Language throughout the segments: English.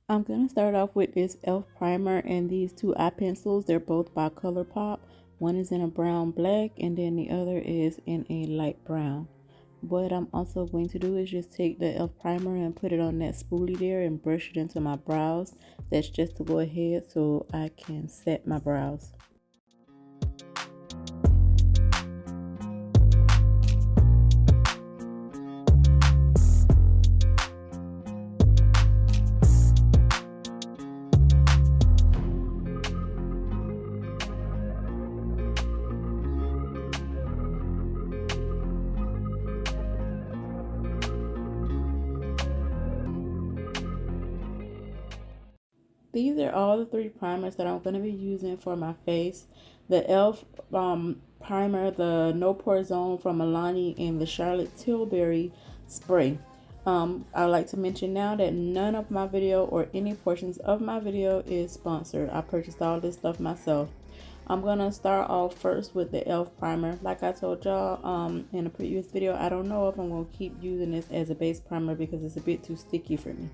I'm going to start off with this e.l.f. primer and these two eye pencils. They're both by Colourpop. One is in a brown black and then the other is in a light brown. What I'm also going to do is just take the e.l.f. primer and put it on that spoolie there and brush it into my brows. That's just to go ahead so I can set my brows. These are all the three primers that I'm going to be using for my face. The e.l.f. primer, the No Pore Zone from Milani, and the Charlotte Tilbury spray. I'd like to mention now that none of my video or any portions of my video is sponsored. I purchased all this stuff myself. I'm gonna start off first with the e.l.f. primer. Like I told y'all in a previous video, I don't know if I'm gonna keep using this as a base primer because it's a bit too sticky for me.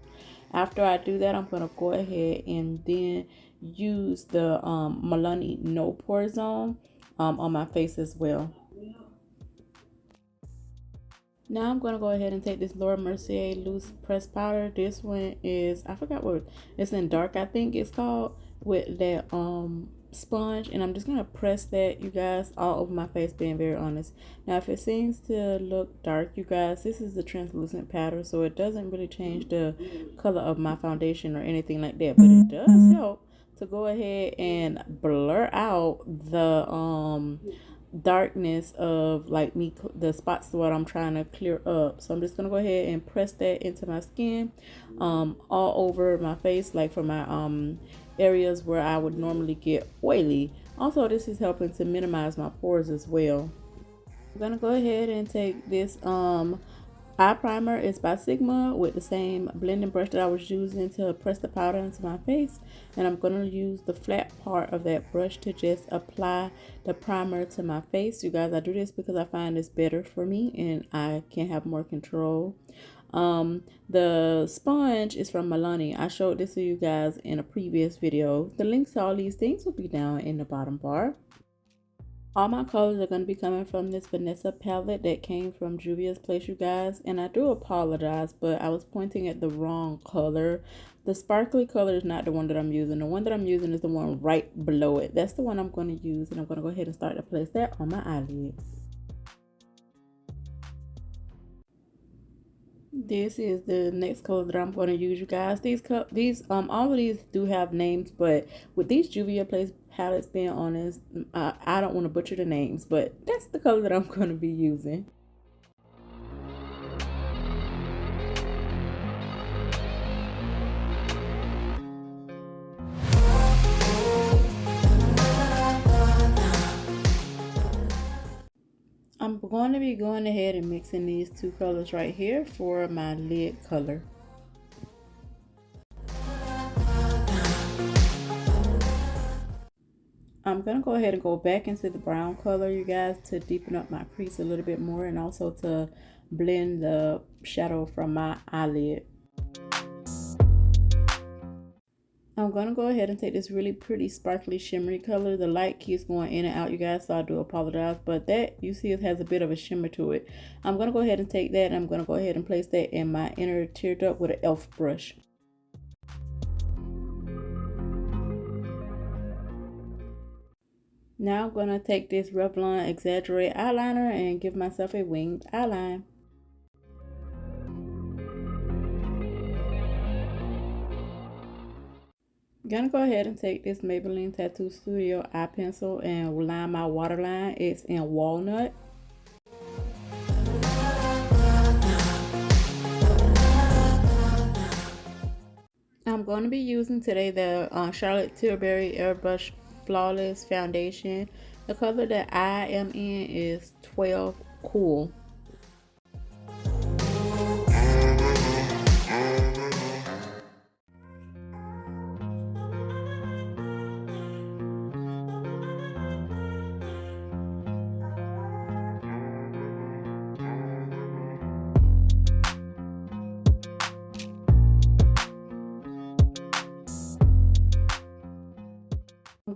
After I do that, I'm gonna go ahead and then use the Milani No Pore Zone on my face as well. Now I'm gonna go ahead and take this Laura Mercier loose pressed powder. This one is, I forgot what it's in, dark I think it's called, with that sponge, and I'm just gonna press that, you guys, all over my face, being very honest. Now if it seems to look dark, you guys, this is the translucent powder, so it doesn't really change the color of my foundation or anything like that, but it does help to go ahead and blur out the darkness of like the spots what I'm trying to clear up. So I'm just gonna go ahead and press that into my skin, all over my face, like for my areas where I would normally get oily. Also, this is helping to minimize my pores as well. I'm gonna go ahead and take this eye primer. It's by Sigma, with the same blending brush that I was using to press the powder into my face, and I'm gonna use the flat part of that brush to just apply the primer to my face. You guys, I do this because I find this better for me and I can have more control. The sponge is from Milani. I showed this to you guys in a previous video. The links to all these things will be down in the bottom bar. All my colors are going to be coming from this Vanessa palette that came from Juvias place, you guys. And I do apologize, but I was pointing at the wrong color. The sparkly color is not the one that I'm using. The one that I'm using is the one right below it. That's the one I'm going to use, and I'm going to go ahead and start to place that on my eyelid. This is the next color that I'm going to use, you guys. All of these do have names, but with these Juvias place palettes, being honest, I don't want to butcher the names, but that's the color that I'm going to be using. I'm going to be going ahead and mixing these two colors right here for my lid color. I'm going to go ahead and go back into the brown color, you guys, to deepen up my crease a little bit more, and also to blend the shadow from my eyelid. I'm going to go ahead and take this really pretty sparkly shimmery color. The light keeps going in and out, you guys, so I do apologize, but that, you see, it has a bit of a shimmer to it. I'm going to go ahead and take that, and I'm going to go ahead and place that in my inner tear duct with an e.l.f. brush. Now I'm going to take this Revlon Exaggerate eyeliner and give myself a winged eyeline. I'm gonna go ahead and take this Maybelline Tattoo Studio eye pencil and line my waterline. It's in walnut. I'm going to be using today the Charlotte Tilbury Airbrush Flawless Foundation. The color that I am in is 12 Cool.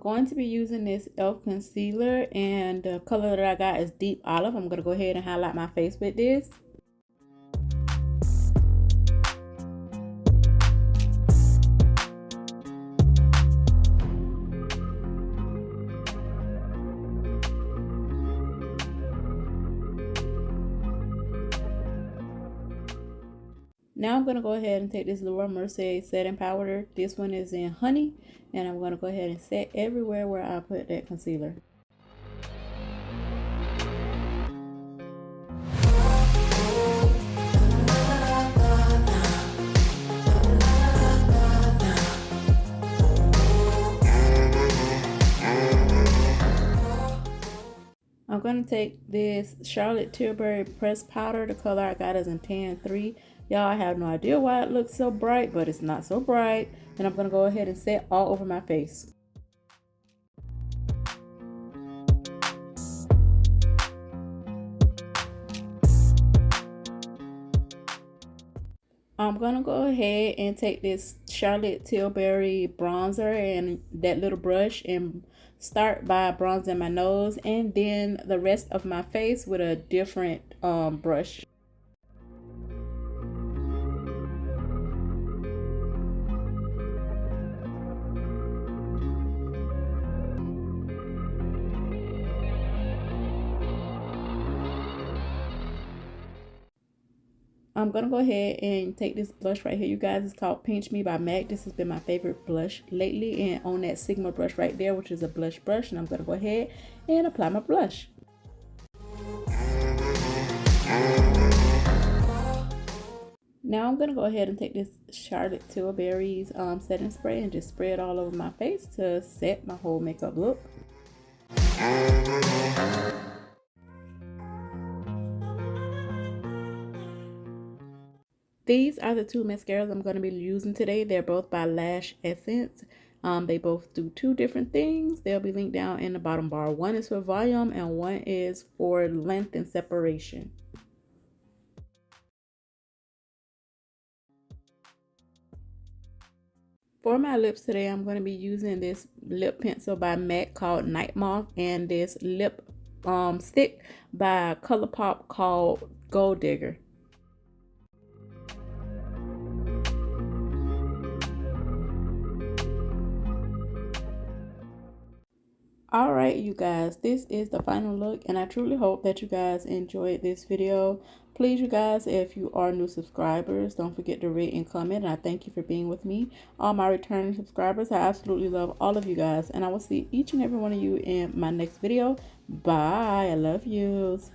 going to be using this E.L.F. concealer, and the color that I got is Deep Olive. I'm going to go ahead and highlight my face with this. Now I'm going to go ahead and take this Laura Mercier setting powder. This one is in Honey, and I'm going to go ahead and set everywhere where I put that concealer. I'm going to take this Charlotte Tilbury pressed powder. The color I got is in Tan 3. Y'all, I have no idea why it looks so bright, but it's not so bright. And I'm going to go ahead and set all over my face. I'm going to go ahead and take this Charlotte Tilbury bronzer and that little brush and start by bronzing my nose and then the rest of my face with a different brush. I'm going to go ahead and take this blush right here, you guys. It's called Pinch Me by MAC. This has been my favorite blush lately, and on that Sigma brush right there, which is a blush brush, and I'm going to go ahead and apply my blush. Now I'm going to go ahead and take this Charlotte Tilbury's setting spray and just spray it all over my face to set my whole makeup look. These are the two mascaras I'm going to be using today. They're both by Lash Essence. They both do two different things. They'll be linked down in the bottom bar. One is for volume and one is for length and separation. For my lips today, I'm going to be using this lip pencil by MAC called Night Moth and this lip stick by Colourpop called Gold Digger. Alright, you guys, this is the final look, and I truly hope that you guys enjoyed this video. Please, you guys, if you are new subscribers, don't forget to rate and comment, and I thank you for being with me. All my returning subscribers, I absolutely love all of you guys, and I will see each and every one of you in my next video. Bye. I love yous.